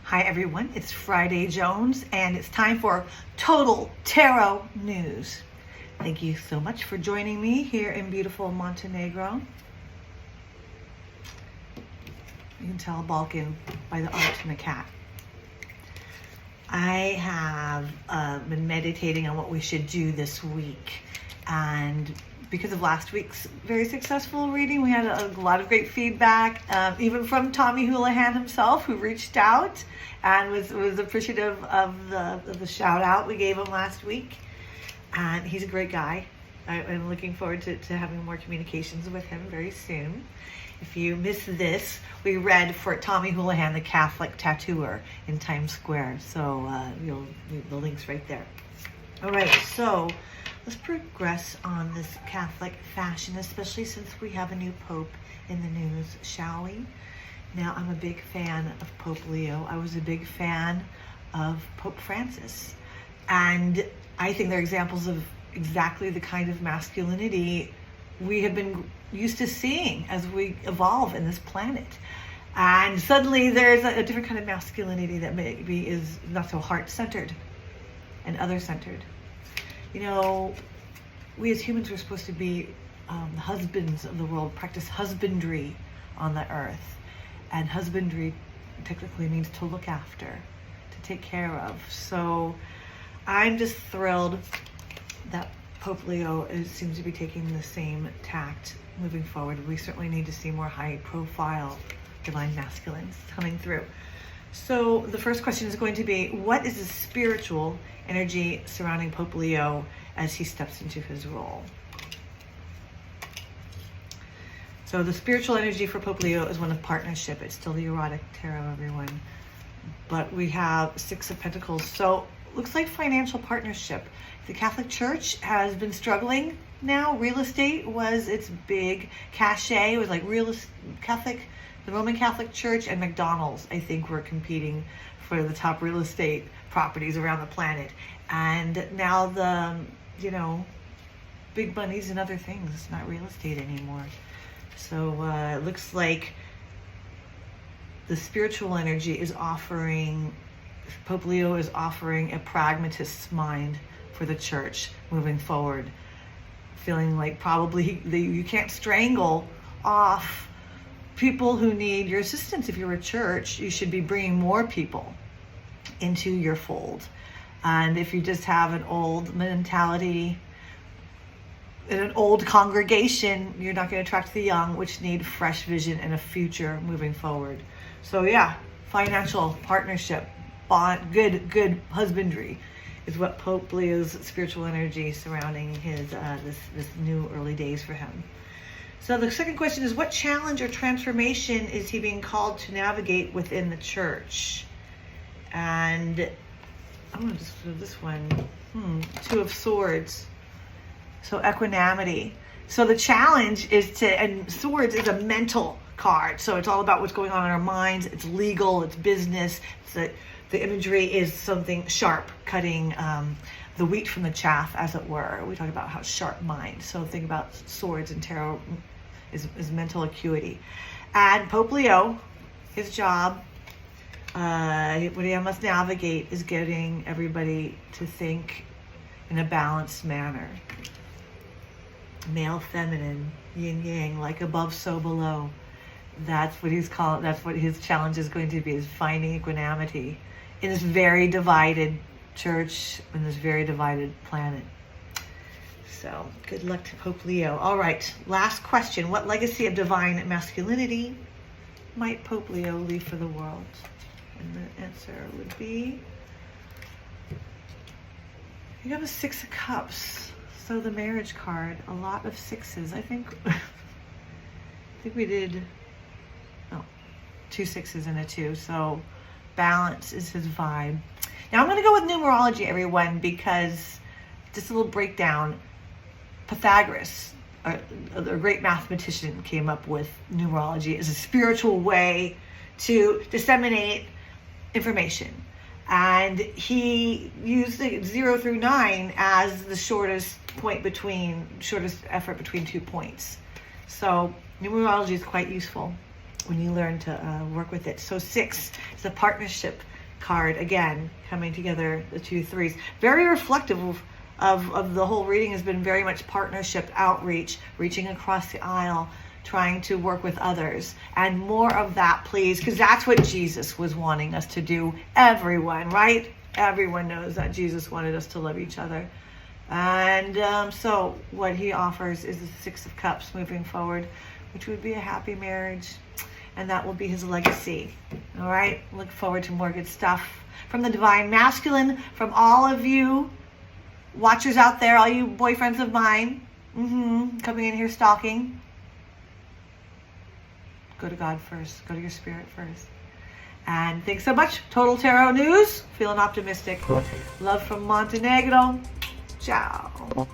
Hi everyone, it's Friday Jones and it's time for Total Tarot News. Thank you so much for joining me here in beautiful Montenegro. You can tell Balkan by the art and the cat. I have been meditating on what we should do this week, and because of last week's very successful reading, we had a lot of great feedback, even from Tommy Houlihan himself, who reached out and was appreciative of the shout out we gave him last week. And he's a great guy. I'm looking forward to having more communications with him very soon. If you missed this, we read for Tommy Houlihan, the Catholic tattooer in Times Square. So the link's right there. All right, so let's progress on this Catholic fashion, especially since we have a new Pope in the news, shall we? Now, I'm a big fan of Pope Leo. I was a big fan of Pope Francis. And I think they're examples of exactly the kind of masculinity we have been used to seeing as we evolve in this planet. And suddenly there's a different kind of masculinity that maybe is not so heart-centered and other-centered. You know, we as humans are supposed to be the husbands of the world, practice husbandry on the earth. And husbandry technically means to look after, to take care of. So I'm just thrilled that Pope Leo seems to be taking the same tact moving forward. We certainly need to see more high-profile divine masculines coming through. So the first question is going to be, what is the spiritual energy surrounding Pope Leo as he steps into his role? So the spiritual energy for Pope Leo is one of partnership. It's still the erotic tarot, everyone. But we have Six of Pentacles. So looks like financial partnership. The Catholic Church has been struggling now. Real estate was its big cachet. It was like the Roman Catholic Church and McDonald's, I think, were competing for the top real estate properties around the planet. And now the, big money's in other things. It's not real estate anymore. So it looks like the spiritual energy is offering, Pope Leo is offering a pragmatist's mind for the church moving forward. Feeling like probably you can't strangle off people who need your assistance. If you're a church, you should be bringing more people into your fold. And if you just have an old mentality in an old congregation, you're not going to attract the young, which need fresh vision and a future moving forward. So yeah, financial partnership, bond, good husbandry is what Pope Leo's spiritual energy surrounding his this new early days for him. So the second question is, what challenge or transformation is he being called to navigate within the church? And I'm going to just do this one. Two of Swords. So equanimity. So the challenge is and Swords is a mental card. So it's all about what's going on in our minds. It's legal, it's business. The imagery is something sharp, cutting the wheat from the chaff, as it were. We talk about how sharp mind. So think about swords and tarot is mental acuity. And Pope Leo, his job, what he must navigate is getting everybody to think in a balanced manner. Male, feminine, yin yang, like above, so below. That's what his challenge is going to be, is finding equanimity in this very divided church, in this very divided planet. So good luck to Pope Leo. All right, last question. What legacy of divine masculinity might Pope Leo leave for the world? And the answer would be, you have a Six of Cups. So the marriage card, a lot of sixes. I think we did, two sixes and a two. So balance is his vibe. Now I'm going to go with numerology, everyone, because just a little breakdown. Pythagoras, a great mathematician, came up with numerology as a spiritual way to disseminate information. And he used the 0 through 9 as the shortest effort between 2 points. So numerology is quite useful when you learn to work with it. So 6 is a partnership card again, coming together, the 2 threes. Very reflective of the whole reading has been very much partnership, outreach, reaching across the aisle, trying to work with others. And more of that, please, because that's what Jesus was wanting us to do. Everyone, right? Everyone knows that Jesus wanted us to love each other. And so what he offers is the 6 of Cups moving forward, which would be a happy marriage. And that will be his legacy. All right? Look forward to more good stuff from the Divine Masculine, from all of you watchers out there, all you boyfriends of mine, coming in here stalking. Go to God first. Go to your spirit first. And thanks so much. Total Tarot News. Feeling optimistic. Love from Montenegro. Ciao.